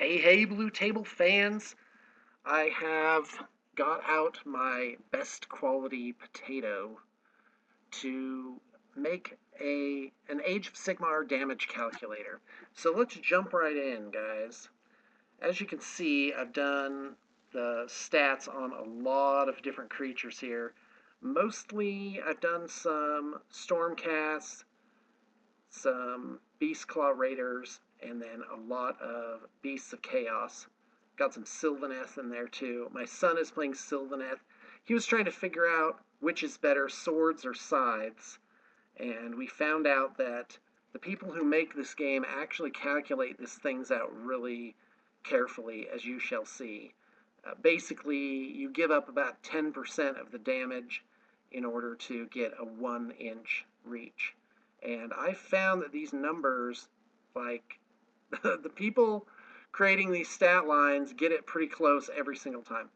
Hey, Blue Table fans. I have got out my best quality potato to make an Age of Sigmar damage calculator. So let's jump right in, guys. As you can see, I've done the stats on a lot of different creatures here. Mostly, I've done some Stormcasts, some Beast Claw Raiders, and then a lot of Beasts of Chaos. Got some Sylvaneth in there too. My son is playing Sylvaneth. He was trying to figure out which is better, swords or scythes, and we found out that the people who make this game actually calculate these things out really carefully, as you shall see. Basically, you give up about 10% of the damage in order to get a 1-inch reach. And I found that these numbers, like the people creating these stat lines, get it pretty close every single time.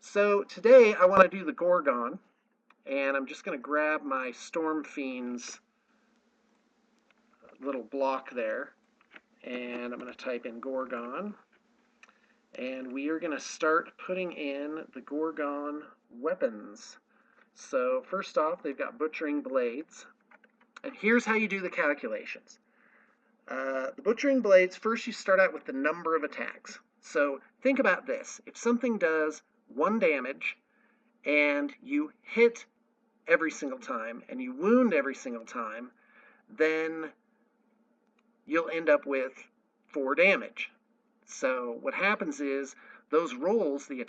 So today I want to do the Gorgon, and I'm just going to grab my Storm Fiend's little block there, and I'm going to type in Gorgon, and we are going to start putting in the Gorgon weapons. So first off, they've got Butchering Blades, and here's how you do the calculations. The Butchering Blades, first you start out with the number of attacks. So think about this. If something does 1 damage, and you hit every single time, and you wound every single time, then you'll end up with 4 damage. So what happens is those rolls, the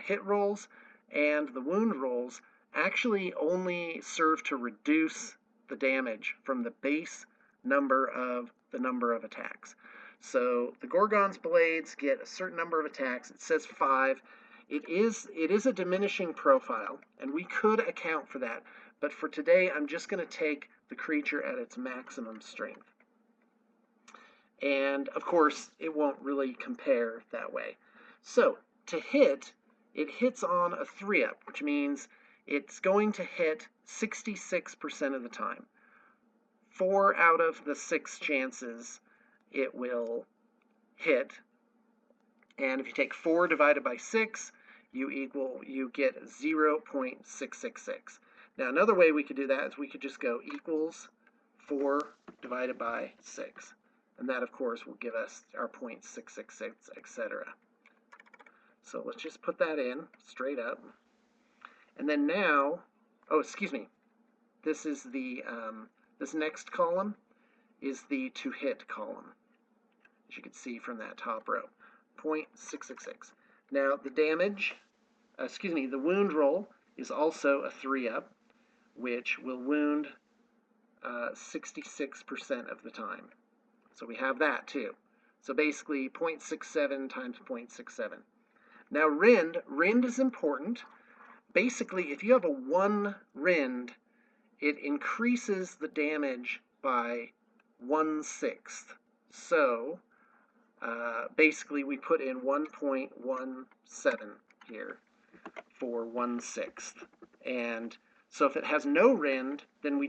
hit rolls and the wound rolls, actually only serve to reduce the damage from the base number of attacks. So the Gorgon's blades get a certain number of attacks. It says 5. It is a diminishing profile, and we could account for that. But for today, I'm just going to take the creature at its maximum strength. And of course, it won't really compare that way. So to hit, it hits on a 3-up, which means it's going to hit 66% of the time. 4 out of the 6 chances it will hit. And if you take 4 divided by 6, you get 0.666. Now another way we could do that is we could just go equals 4 divided by 6. And that, of course, will give us our 0.666, etc. So let's just put that in straight up. And then now, excuse me, this is the this next column is the to hit column, as you can see from that top row, 0.666. Now the damage, the wound roll is also a 3-up, which will wound 66% of the time. So we have that too. So basically 0.67 times 0.67. Now rend is important. Basically, if you have a 1 rend, it increases the damage by 1/6. So basically we put in 1.17 here for 1/6. And so if it has no rend, then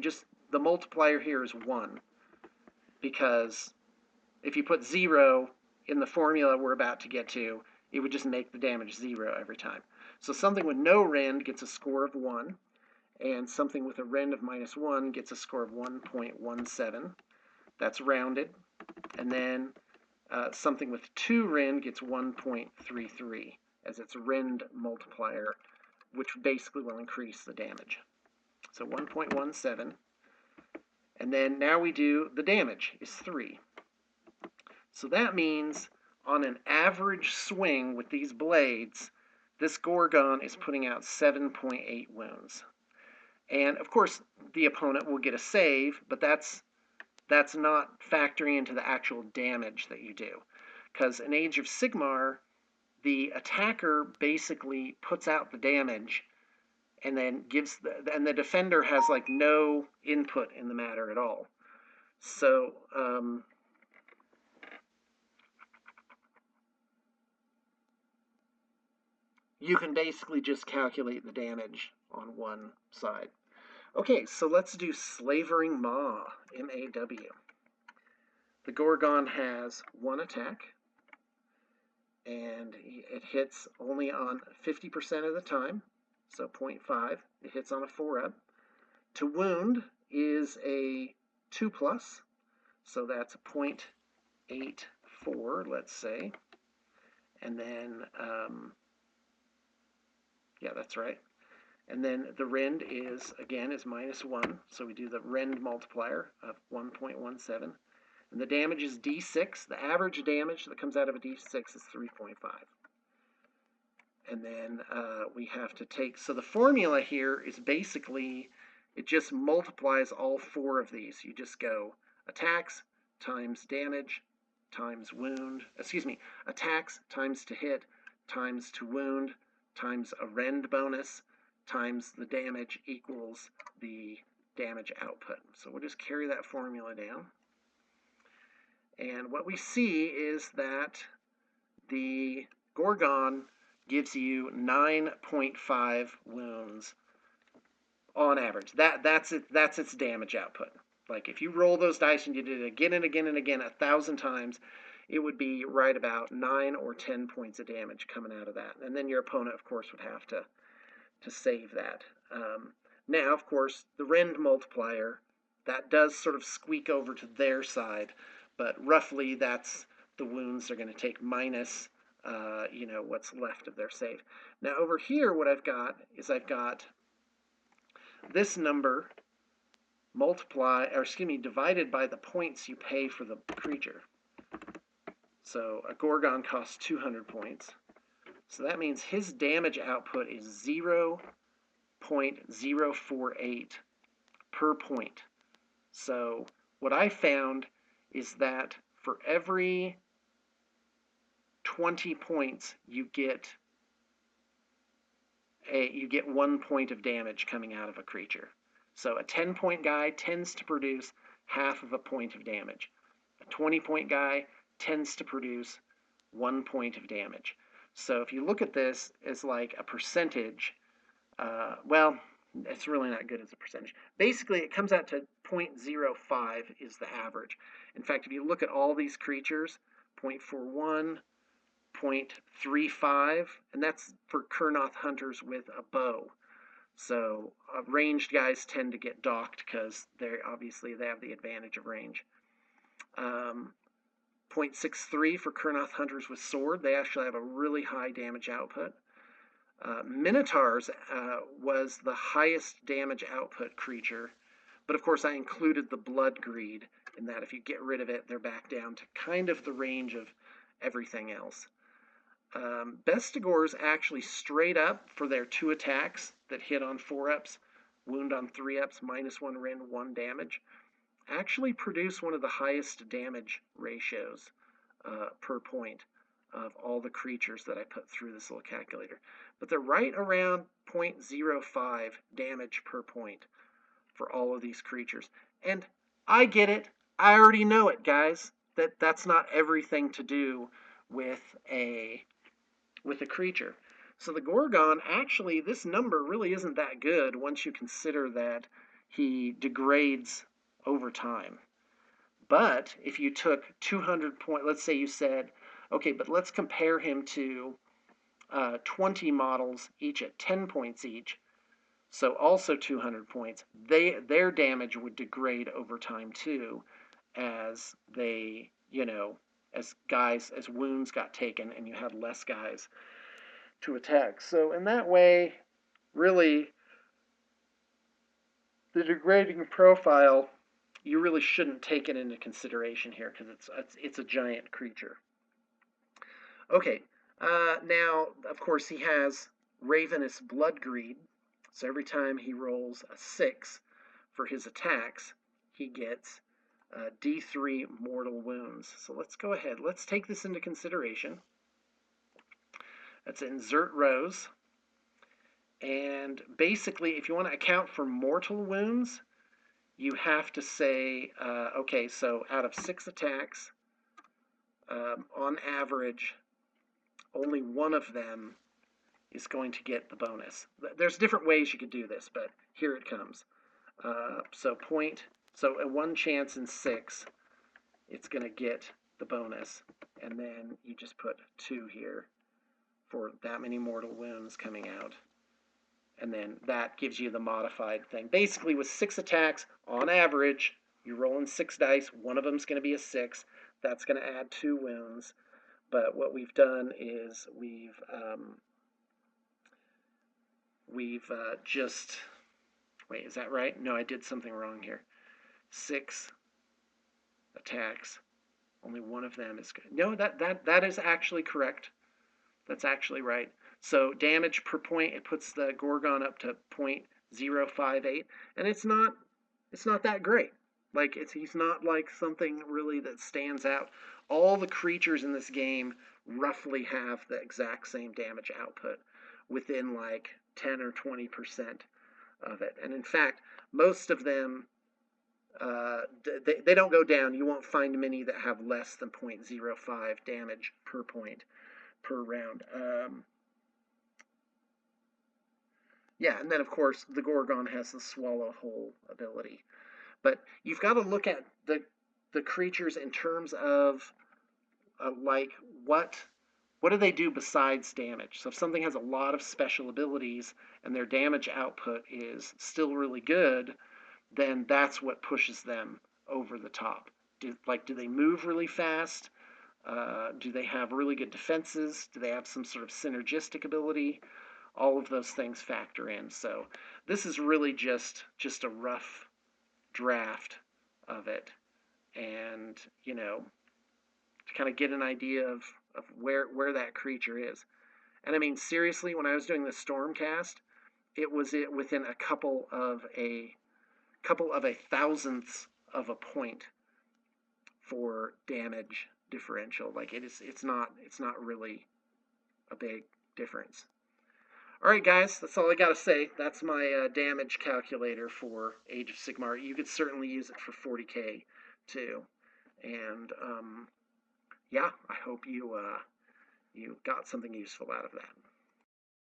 the multiplier here is 1. Because if you put 0 in the formula we're about to get to, it would just make the damage 0 every time. So something with no rend gets a score of 1, and something with a rend of -1 gets a score of 1.17. That's rounded. And then something with 2 rend gets 1.33 as its rend multiplier, which basically will increase the damage. So 1.17. And then now we do the damage is 3. So that means on an average swing with these blades, this Gorgon is putting out 7.8 wounds. And of course, the opponent will get a save, but that's not factoring into the actual damage that you do. Because in Age of Sigmar, the attacker basically puts out the damage and then the defender has like no input in the matter at all. So you can basically just calculate the damage on one side. Okay, so let's do Slavering Maw, M-A-W. The Gorgon has 1 attack. and it hits only on 50% of the time, so 0.5. It hits on a 4-up. To wound is a 2+, so that's a 0.84, let's say. And then, yeah, that's right. And then the rend is, again, is -1, so we do the rend multiplier of 1.17. And the damage is D6. The average damage that comes out of a D6 is 3.5. And then we have to take, so the formula here is basically, it just multiplies all 4 of these. You just go attacks times damage times wound, attacks times to hit times to wound times a rend bonus times the damage equals the damage output. So we'll just carry that formula down. And what we see is that the Gorgon gives you 9.5 wounds on average. That's its damage output. Like if you roll those dice and you did it again and again and again 1,000 times, it would be right about 9 or 10 points of damage coming out of that. And then your opponent, of course, would have to save that. Now, of course, the rend multiplier, that does sort of squeak over to their side, but roughly that's the wounds they're going to take minus, what's left of their save. Now, over here, what I've got is I've got this number divided by the points you pay for the creature. So a Gorgon costs 200 points. So that means his damage output is 0.048 per point. So what I found is that for every 20 points, you get 1 point of damage coming out of a creature. So a 10-point guy tends to produce half of a point of damage. A 20-point guy tends to produce 1 point of damage. So if you look at this as like a percentage, well, it's really not good as a percentage. Basically, it comes out to 0.05 is the average. In fact, if you look at all these creatures, 0.41, 0.35, and that's for Kurnoth hunters with a bow. So ranged guys tend to get docked because they have the advantage of range. 0.63 for Kurnoth hunters with sword. They actually have a really high damage output. Minotaurs was the highest damage output creature, but of course I included the blood greed in that. If you get rid of it, they're back down to kind of the range of everything else. Bestigors actually straight up for their 2 attacks that hit on 4-ups, wound on 3-ups, -1 rend, 1 damage, actually produce one of the highest damage ratios per point of all the creatures that I put through this little calculator. But they're right around 0.05 damage per point for all of these creatures. And I get it. I already know it, guys. That's not everything to do with a creature. So the Gorgon, actually, this number really isn't that good once you consider that he degrades over time. But if you took 200 points, let's say you said, okay, but let's compare him to 20 models, each at 10 points each, so also 200 points, their damage would degrade over time too, as they, as wounds got taken and you had less guys to attack. So in that way, really, the degrading profile, you really shouldn't take it into consideration here because it's a giant creature. Okay, now, of course, he has Ravenous Blood Greed, so every time he rolls a 6 for his attacks, he gets D3 mortal wounds. So let's go ahead. Let's take this into consideration. Let's insert rows. And basically, if you want to account for mortal wounds, you have to say, okay, so out of 6 attacks, on average, only one of them is going to get the bonus. There's different ways you could do this, but here it comes. So a 1 chance in 6, it's going to get the bonus. and then you just put 2 here for that many mortal wounds coming out. And then that gives you the modified thing. Basically, with 6 attacks, on average, you're rolling 6 dice. One of them is going to be a 6. That's going to add 2 wounds. But what we've done is we've just, wait, is that right? No, I did something wrong here. 6 attacks. Only one of them is good. No, that is actually correct. That's actually right. So damage per point, it puts the Gorgon up to 0.058, and it's not that great. Like he's not like something really that stands out. All the creatures in this game roughly have the exact same damage output within like 10 or 20% of it. And in fact, most of them they don't go down. You won't find many that have less than 0.05 damage per point per round. Yeah, and then of course the Gorgon has the swallow whole ability. But you've got to look at the creatures in terms of like what do they do besides damage? So if something has a lot of special abilities and their damage output is still really good, then that's what pushes them over the top. Do they move really fast? Do they have really good defenses? Do they have some sort of synergistic ability? All of those things factor in. So this is really just a rough draft of it, and to kind of get an idea of where that creature is. And I mean, seriously, when I was doing the Stormcast, it was within a couple of a thousandths of a point for damage differential. Like it's not really a big difference. All right, guys, that's all I got to say. That's my damage calculator for Age of Sigmar. You could certainly use it for 40K too. And yeah, I hope you got something useful out of that.